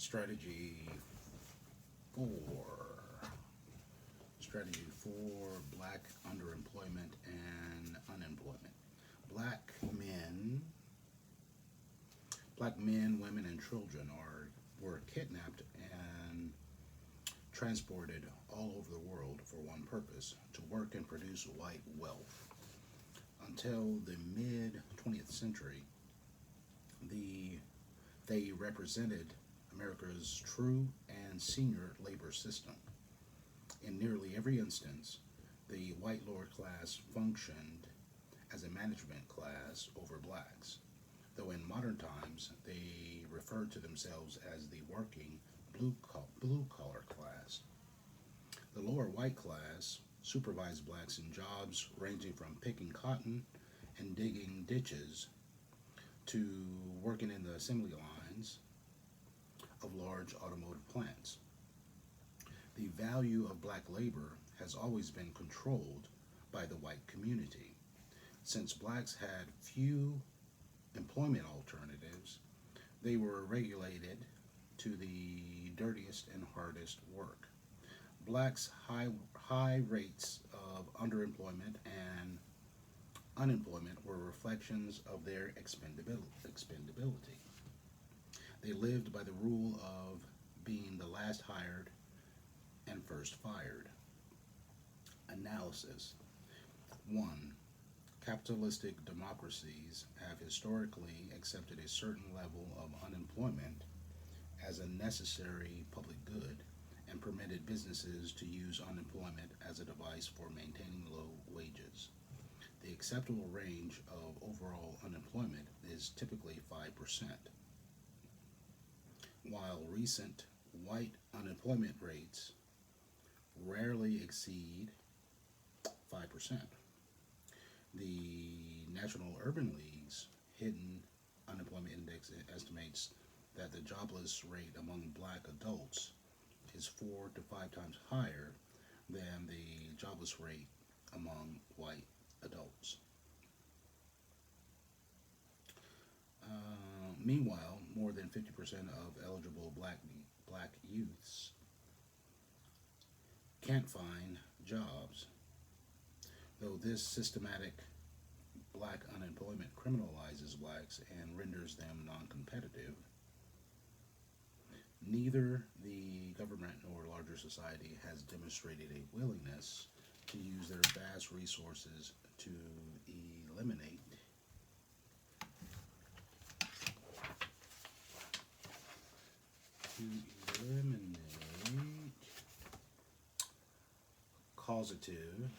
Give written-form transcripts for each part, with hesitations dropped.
Strategy 4. Strategy 4, black underemployment and unemployment. Black men, black men, women, and children were kidnapped and transported all over the world for one purpose: to work and produce white wealth. Until the mid 20th century, the they represented America's true and senior labor system. In nearly every instance, the white lower class functioned as a management class over blacks, though in modern times they referred to themselves as the working blue collar class. The lower white class supervised blacks in jobs ranging from picking cotton and digging ditches to working in the assembly lines of large automotive plants. The value of black labor has always been controlled by the white community. Since blacks had few employment alternatives, they were regulated to the dirtiest and hardest work. Blacks' high rates of underemployment and unemployment were reflections of their expendability. They lived by the rule of being the last hired and first fired. Analysis 1. Capitalistic democracies have historically accepted a certain level of unemployment as a necessary public good and permitted businesses to use unemployment as a device for maintaining low wages. The acceptable range of overall unemployment is typically 5%, while recent white unemployment rates rarely exceed 5%. The National Urban League's Hidden Unemployment Index estimates that the jobless rate among black adults is 4 to 5 times higher than the jobless rate among white adults. Meanwhile, more than 50% of eligible black youths can't find jobs. Though this systematic black unemployment criminalizes blacks and renders them non-competitive, neither the government nor larger society has demonstrated a willingness to use their vast resources to eliminate causative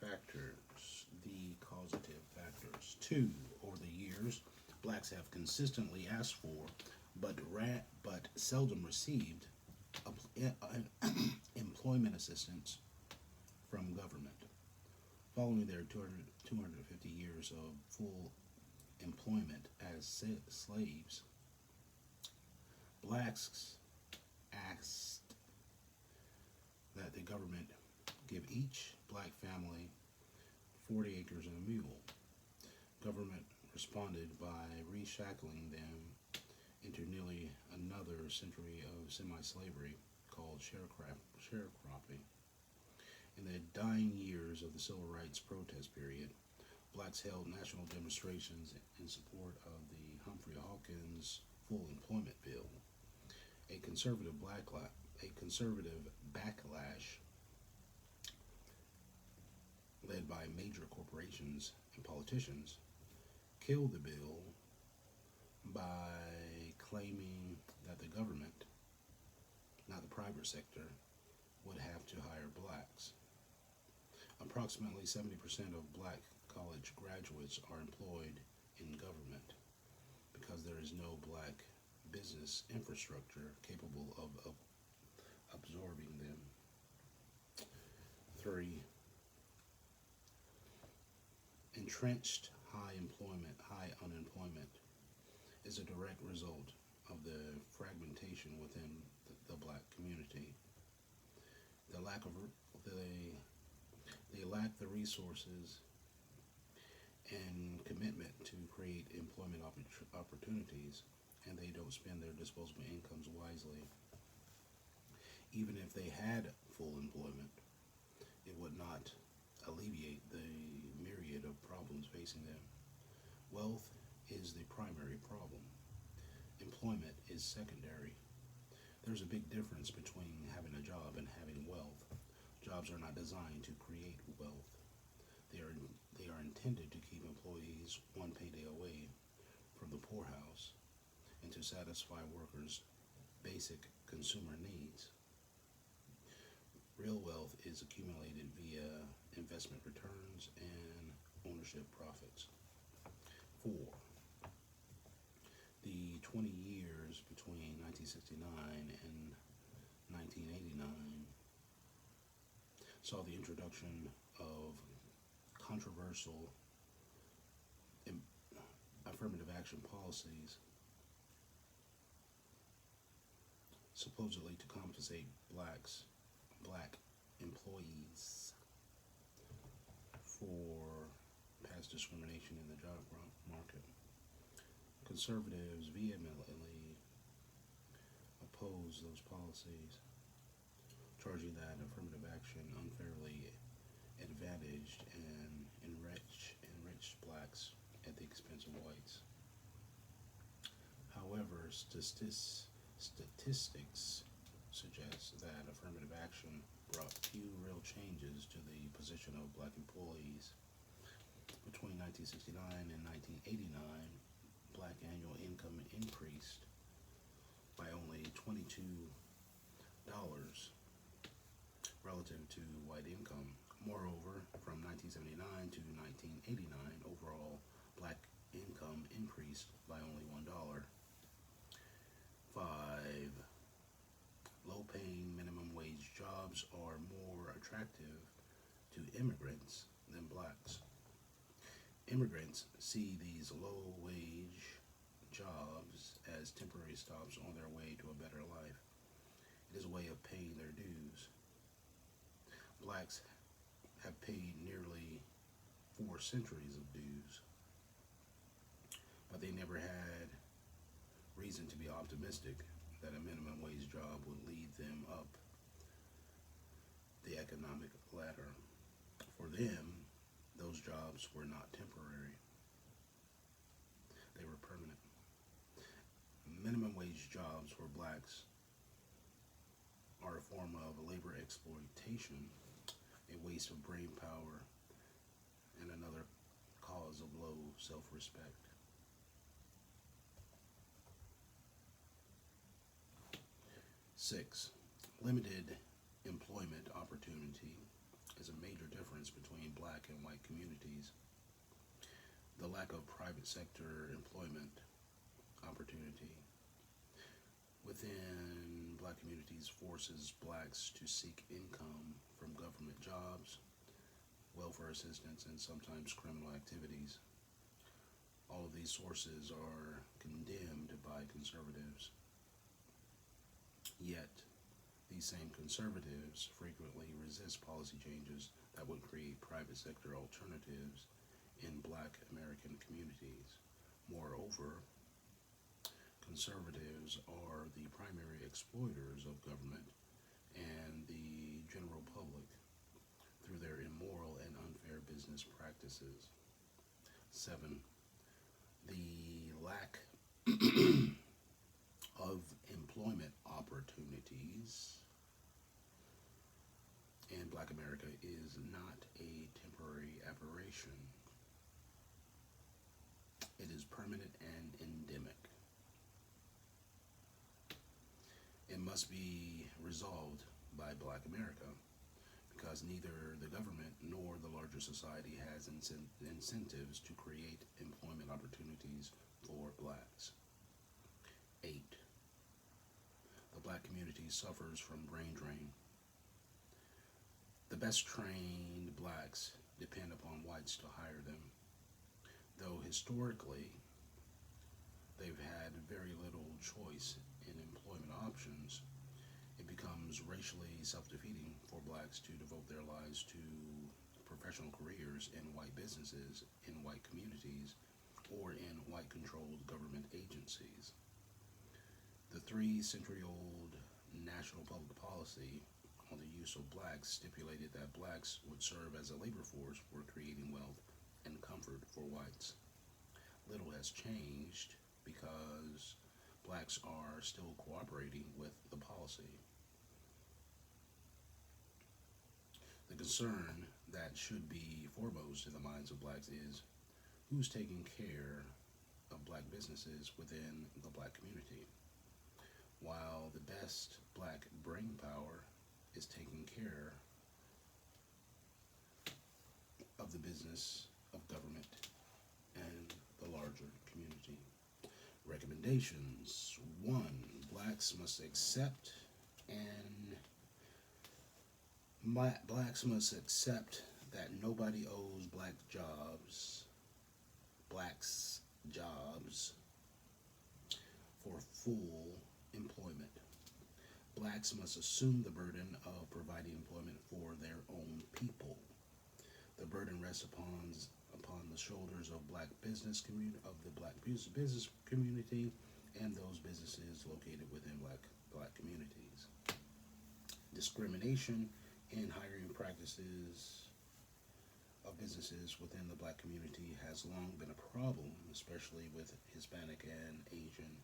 factors. The causative factors. 2. Over the years, blacks have consistently asked for, but seldom received, employment assistance from government. Following their 250 years of full employment as slaves, blacks asked that the government give each black family 40 acres and a mule. Government responded by reshackling them into nearly another century of semi-slavery called sharecropping. In the dying years of the civil rights protest period, blacks held national demonstrations in support of the Humphrey Hawkins Full Employment Bill. A conservative backlash led by major corporations and politicians killed the bill by claiming that the government, not the private sector, would have to hire blacks. Approximately 70% of black college graduates are employed in government because there is no black business infrastructure capable of absorbing them. 3. Entrenched high unemployment is a direct result of the fragmentation within the black community. They lack the resources and commitment to create employment opportunities and they don't spend their disposable incomes wisely. Even if they had full employment, it would not alleviate the myriad of problems facing them. Wealth is the primary problem. Employment is secondary. There's a big difference between having a job and having wealth. Jobs are not designed to create wealth. They are intended to keep employees one payday away from the poorhouse and to satisfy workers' basic consumer needs. Real wealth is accumulated via investment returns and ownership profits. 4. The 20 years between 1969 and 1989 saw the introduction of controversial affirmative action policies supposedly to compensate black employees for past discrimination in the job market. Conservatives vehemently oppose those policies, charging that affirmative action unfairly advantaged and enriched blacks at the expense of whites. However, statistics suggest that affirmative action brought few real changes to the position of black employees. Between 1969 and 1989, black annual income increased by only $22 relative to white income. Moreover, from 1979 to 1989, overall black income increased by only $1. 5. Low-paying minimum wage jobs are more attractive to immigrants than blacks. Immigrants see these low-wage jobs as temporary stops on their way to a better life. It is a way of paying their dues. Blacks have paid nearly 4 centuries of dues, but they never had reason to be optimistic that a minimum wage job would lead them up the economic ladder. For them, those jobs were not temporary, they were permanent. Minimum wage jobs for blacks are a form of labor exploitation, a waste of brain power, and another cause of low self-respect. 6. Limited employment opportunity is a major difference between black and white communities. The lack of private sector employment opportunity within black communities forces blacks to seek income from government jobs, welfare assistance, and sometimes criminal activities. All of these sources are condemned by conservatives. Yet, these same conservatives frequently resist policy changes that would create private sector alternatives in black American communities. Moreover, conservatives are the primary exploiters of government and the general public through their immoral and unfair business practices. 7. The lack of employment opportunities in black America is not a temporary aberration. It is permanent and endemic. It must be resolved by black America because neither the government nor the larger society has incentives to create employment opportunities for blacks. 8. The black community suffers from brain drain. The best trained blacks depend upon whites to hire them. Though historically, they've had very little choice in employment options, it becomes racially self-defeating for blacks to devote their lives to professional careers in white businesses, in white communities, or in white-controlled government agencies. The 3-century-old national public policy on the use of blacks stipulated that blacks would serve as a labor force for creating wealth and comfort for whites. Little has changed because blacks are still cooperating with the policy. The concern that should be foremost in the minds of blacks is who's taking care of black businesses within the black community, while the best black brain power is taking care of the business of government and the larger community. Recommendations. 1. Blacks must accept and blacks must accept that nobody owes blacks jobs for full employment. Blacks must assume the burden of providing employment for their own people. The burden rests upon the shoulders of the black business community and those businesses located within black communities. Discrimination in hiring practices of businesses within the black community has long been a problem, especially with Hispanic and Asian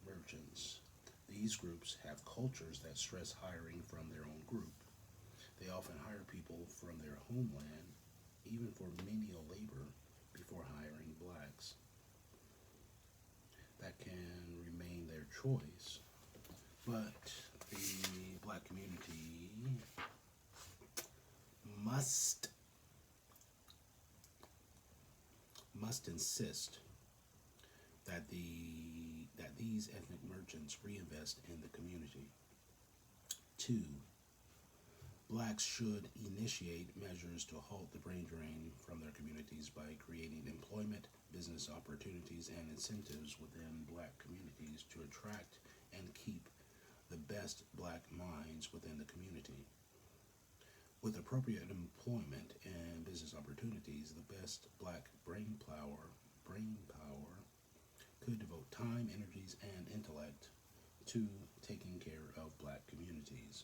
merchants. These groups have cultures that stress hiring from their own group. They often hire people from their homeland, even for menial labor, before hiring blacks. That can remain their choice, but the black community must insist that these ethnic merchants reinvest in the community. 2. Blacks should initiate measures to halt the brain drain from their communities by creating employment, business opportunities, and incentives within black communities to attract and keep the best black minds within the community. With appropriate employment and business opportunities, the best black brain power could devote time, energies, and intellect to taking care of black communities.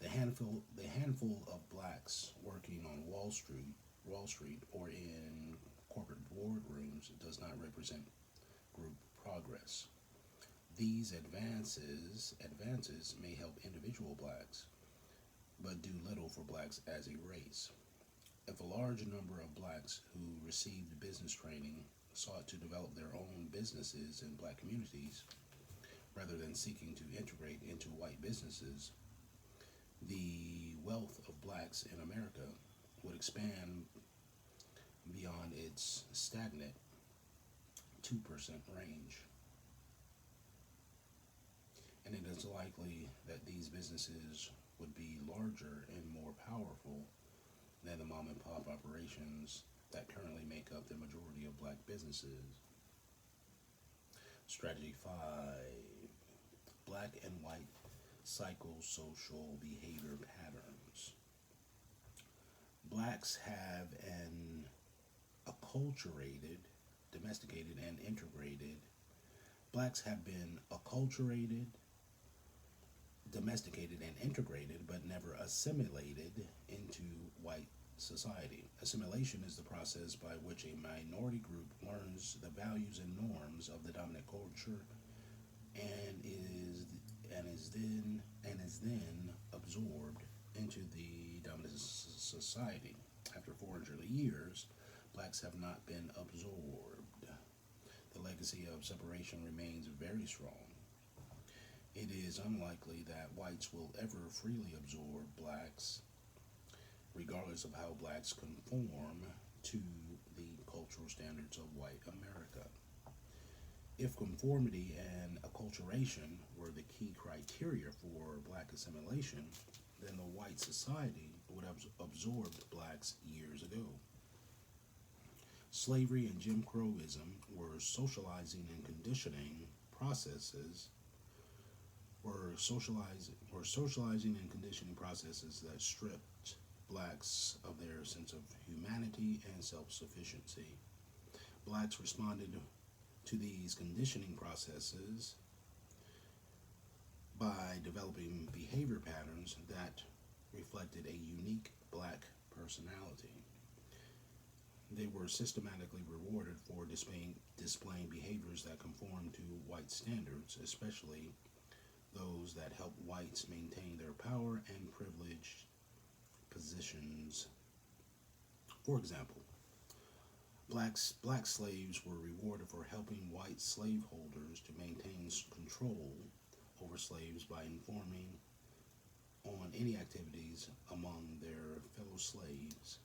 The handful of blacks working on Wall Street, or in corporate boardrooms does not represent group progress. These advances may help individual blacks, but do little for blacks as a race. If a large number of blacks who received business training sought to develop their own businesses in black communities, rather than seeking to integrate into white businesses, the wealth of blacks in America would expand beyond its stagnant 2% range. And it is likely that these businesses would be larger and more powerful than the mom and pop operations that currently make up the majority of black businesses. Strategy 5. Black and white psychosocial behavior patterns. Blacks have an domesticated, and integrated. Blacks have been acculturated, domesticated, and integrated, but never assimilated into white society. Assimilation is the process by which a minority group learns the values and norms of the dominant culture and is then absorbed into the dominant society. After 400 years, blacks have not been absorbed. The legacy of separation remains very strong. It is unlikely that whites will ever freely absorb blacks, regardless of how blacks conform to the cultural standards of white America. If conformity and acculturation were the key criteria for black assimilation, then the white society would have absorbed blacks years ago. Slavery and Jim Crowism were socializing and conditioning processes that stripped blacks of their sense of humanity and self-sufficiency. Blacks responded to these conditioning processes by developing behavior patterns that reflected a unique black personality. They were systematically rewarded for displaying behaviors that conform to white standards, especially those that help whites maintain their power and privileged positions. For example, black slaves were rewarded for helping white slaveholders to maintain control over slaves by informing on any activities among their fellow slaves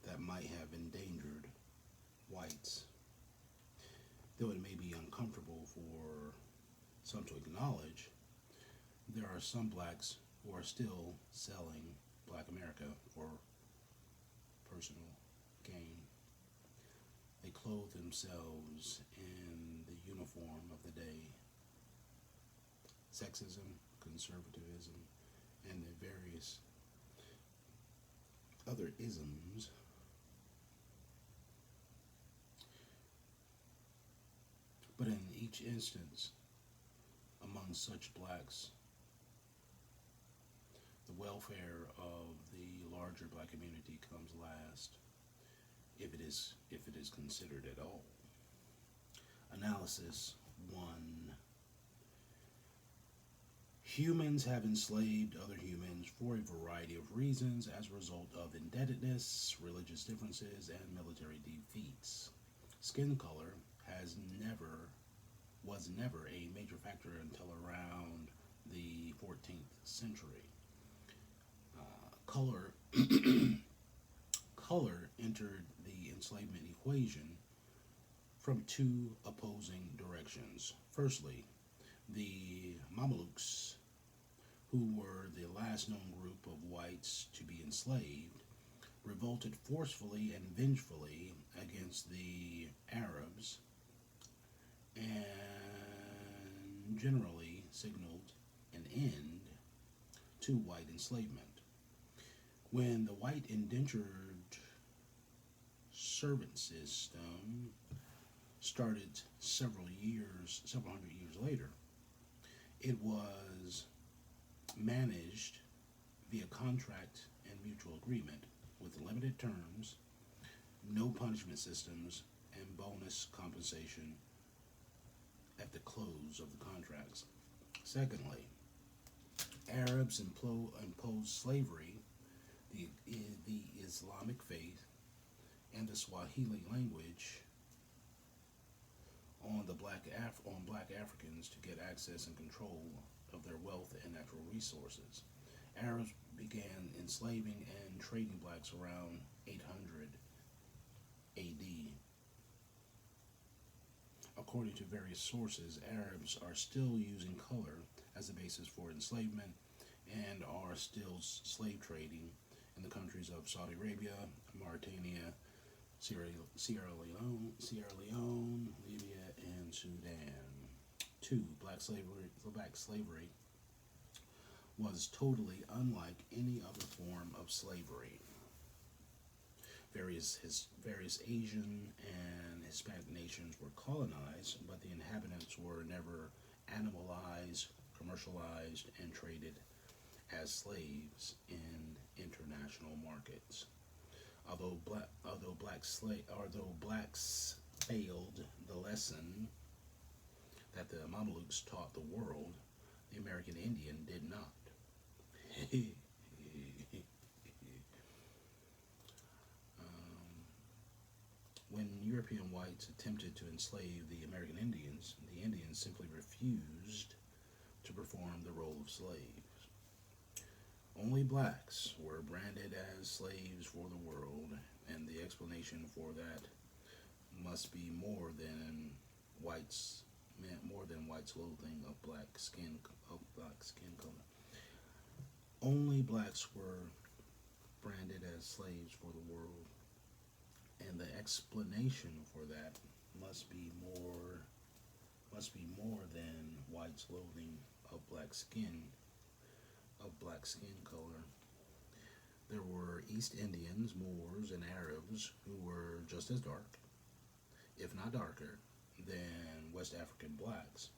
that might have endangered whites. Though it may be uncomfortable for some to acknowledge, there are some blacks who are still selling Black America for personal gain. They clothe themselves in the uniform of the day. Sexism, conservatism, and the various other isms but in each instance among such blacks, the welfare of the larger black community comes last, if it is considered at all. Analysis 1. Humans have enslaved other humans for a variety of reasons as a result of indebtedness, religious differences, and military defeats. Skin color was never a major factor until around the 14th century. Color color entered the enslavement equation from two opposing directions. Firstly, the Mamelukes, who were the last known group of whites to be enslaved, revolted forcefully and vengefully against the Arabs and generally signaled an end to white enslavement. When the white indentured servant system started several hundred years later, it was managed via contract and mutual agreement with limited terms, no punishment systems, and bonus compensation at the close of the contracts. Secondly, Arabs imposed slavery, the Islamic faith, and the Swahili language on black Africans to get access and control of their wealth and natural resources. Arabs began enslaving and trading blacks around 800 AD. According to various sources, Arabs are still using color as the basis for enslavement and are still slave trading in the countries of Saudi Arabia, Mauritania, Sierra Leone, Libya, and Sudan. 2. Black slavery was totally unlike any other form of slavery. Various Asian and Hispanic nations were colonized, but the inhabitants were never animalized, commercialized, and traded as slaves in international markets. Although blacks failed the lesson that the Mamelukes taught the world, the American Indian did not. When European whites attempted to enslave the American Indians, the Indians simply refused to perform the role of slaves. Only blacks were branded as slaves for the world, and the explanation for that must be more than whites' loathing of black skin color. Only blacks were branded as slaves for the world, and the explanation for that must be more than whites' loathing of black skin color. There were East Indians, Moors, and Arabs who were just as dark, if not darker, than West African blacks.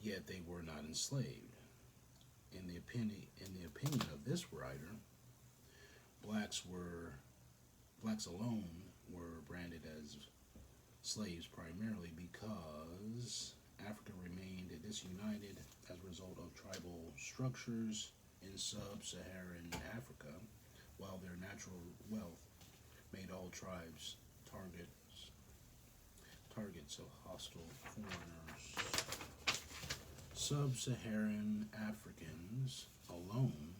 yet they were not enslaved. In the opinion of this writer, blacks were blacks alone were branded as slaves primarily because Africa remained disunited as a result of tribal structures in sub-Saharan Africa, while their natural wealth made all tribes targets of hostile foreigners. Sub-Saharan Africans alone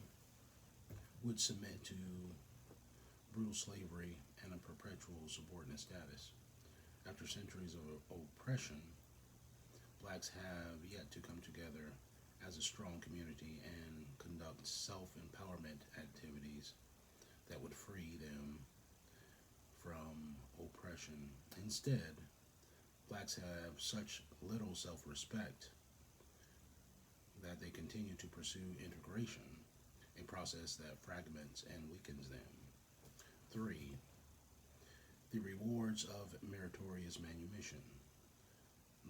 would submit to brutal slavery and a perpetual subordinate status. After centuries of oppression, blacks have yet to come together as a strong community and conduct self-empowerment activities that would free them from oppression. Instead, blacks have such little self-respect that they continue to pursue integration, a process that fragments and weakens them. 3. The rewards of meritorious manumission.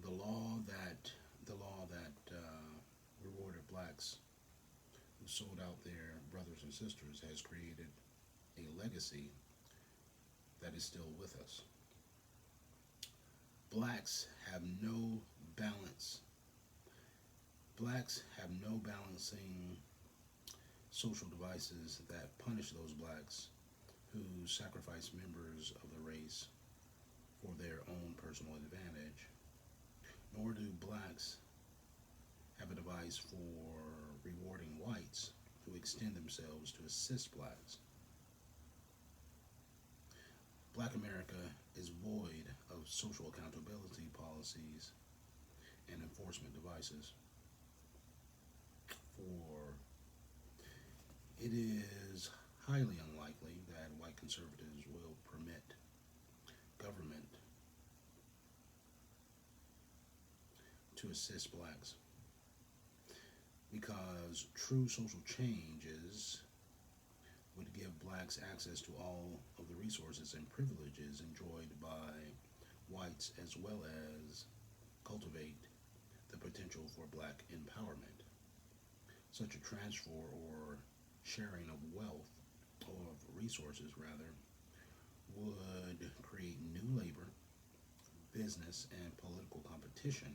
The law that rewarded blacks who sold out their brothers and sisters has created a legacy that is still with us. Blacks have no balance. Blacks have no balancing social devices that punish those blacks who sacrifice members of the race for their own personal advantage, nor do blacks have a device for rewarding whites who extend themselves to assist blacks. Black America is void of social accountability policies and enforcement devices. 4. It is highly unlikely that white conservatives will permit government to assist blacks because true social changes would give blacks access to all of the resources and privileges enjoyed by whites, as well as cultivate the potential for black empowerment. Such a transfer or sharing of wealth, or of resources rather, would create new labor, business, and political competition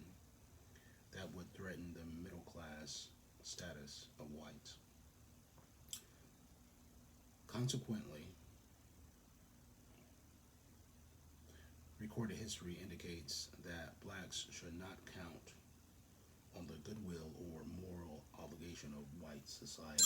that would threaten the middle class status of whites. Consequently, recorded history indicates that blacks should not count on the goodwill or moral obligation of white society.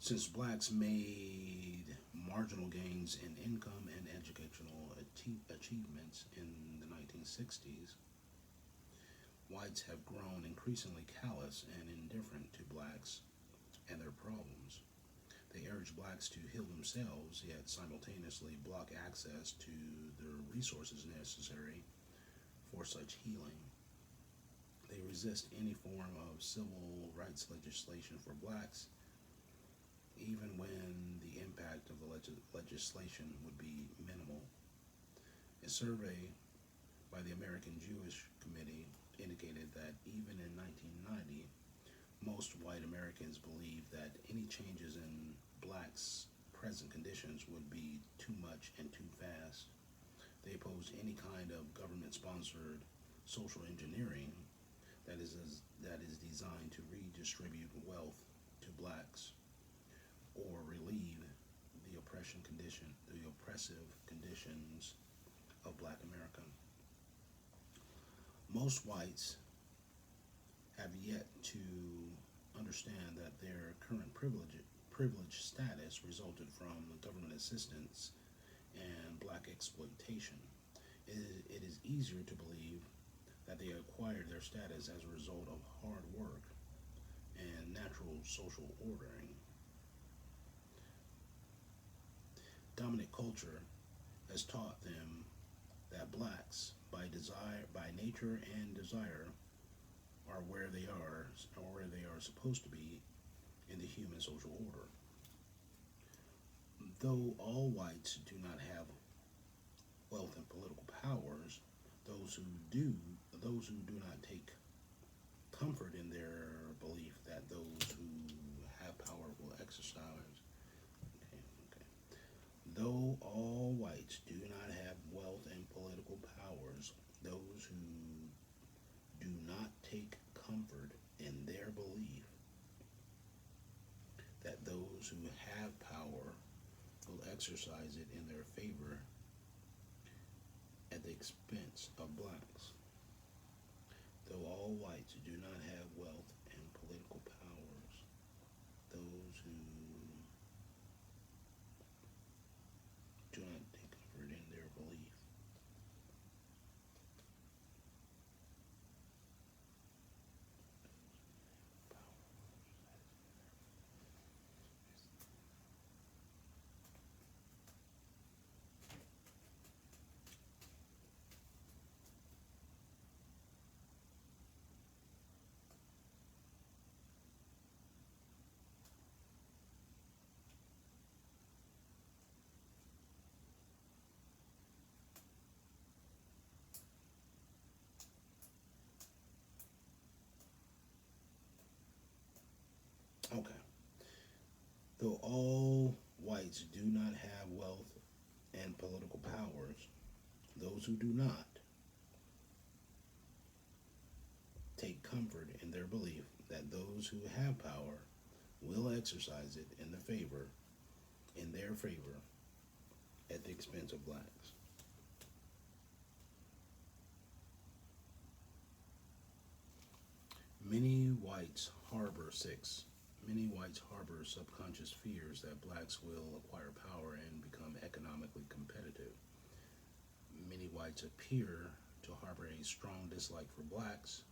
Since blacks made marginal gains in income and educational achievements in the 1960s, whites have grown increasingly callous and indifferent to blacks and their problems. They urge blacks to heal themselves, yet simultaneously block access to the resources necessary for such healing. They resist any form of civil rights legislation for blacks, even when the impact of the legislation would be minimal. A survey by the American Jewish Committee indicated that even in 1990, most white Americans believed that any changes in blacks' present conditions would be too much and too fast. They opposed any kind of government-sponsored social engineering that is designed to redistribute wealth to blacks or relieve the oppressive conditions of black America. Most whites have yet to understand that their current privileged status resulted from government assistance and black exploitation. It is easier to believe that they acquired their status as a result of hard work and natural social ordering. Dominant culture has taught them that blacks, by nature and desire, are where they are supposed to be in the human social order. Though all whites do not have wealth and political powers, those who do, those who do not take comfort in their belief that those who have power will exercise. Okay, okay. Though all whites do not have wealth and political powers, those who do not take comfort in their belief that those who have power will exercise it in their favor at the expense of blacks. Though all whites do not have wealth and political powers, those who do not take comfort in their belief Okay. Though all whites do not have wealth and political powers, those who do not take comfort in their belief that those who have power will exercise it in their favor, at the expense of blacks. Many whites harbor six. Many whites harbor subconscious fears that blacks will acquire power and become economically competitive. Many whites appear to harbor a strong dislike for blacks,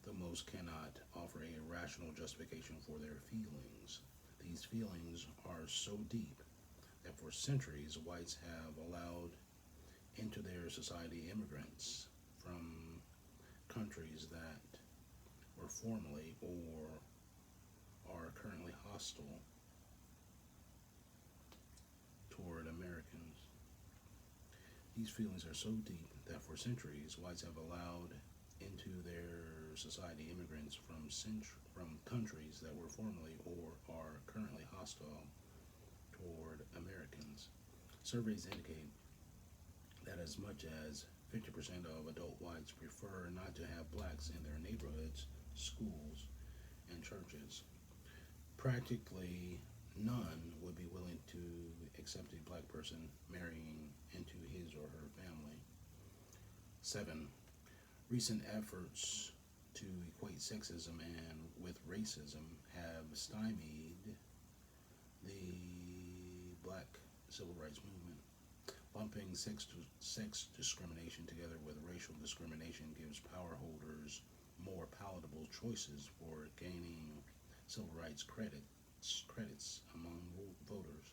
though most cannot offer a rational justification for their feelings. These feelings are so deep that for centuries whites have allowed into their society immigrants from countries that were formerly or are currently hostile toward Americans. These feelings are so deep that for centuries whites have allowed into their society immigrants from countries that were formerly or are currently hostile toward Americans. Surveys indicate that as much as 50% of adult whites prefer not to have blacks in their neighborhoods, schools, and churches. Practically none would be willing to accept a black person marrying into his or her family. 7. Recent efforts to equate sexism and with racism have stymied the black civil rights movement. Lumping sex discrimination together with racial discrimination gives power holders more palatable choices for gaining civil rights credits among voters.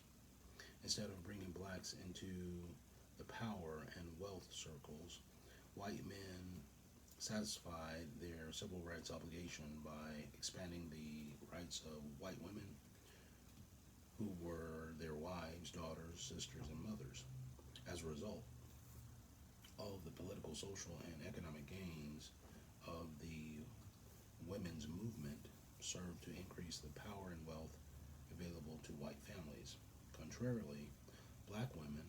Instead of bringing blacks into the power and wealth circles, white men satisfied their civil rights obligation by expanding the rights of white women who were their wives, daughters, sisters, and mothers. As a result, all of the political, social, and economic gains of the women's movement served to increase the power and wealth available to white families. Contrarily, black women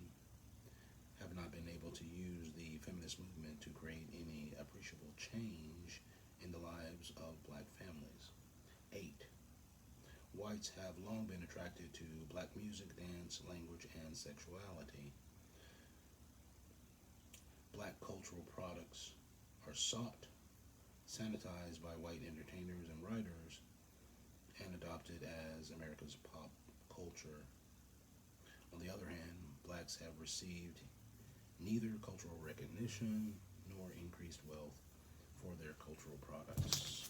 have not been able to use the feminist movement to create any appreciable change in the lives of black families. 8. Whites have long been attracted to black music, dance, language, and sexuality. Black cultural products are sought, sanitized by white entertainers and writers, and adopted as America's pop culture. On the other hand, blacks have received neither cultural recognition nor increased wealth for their cultural products.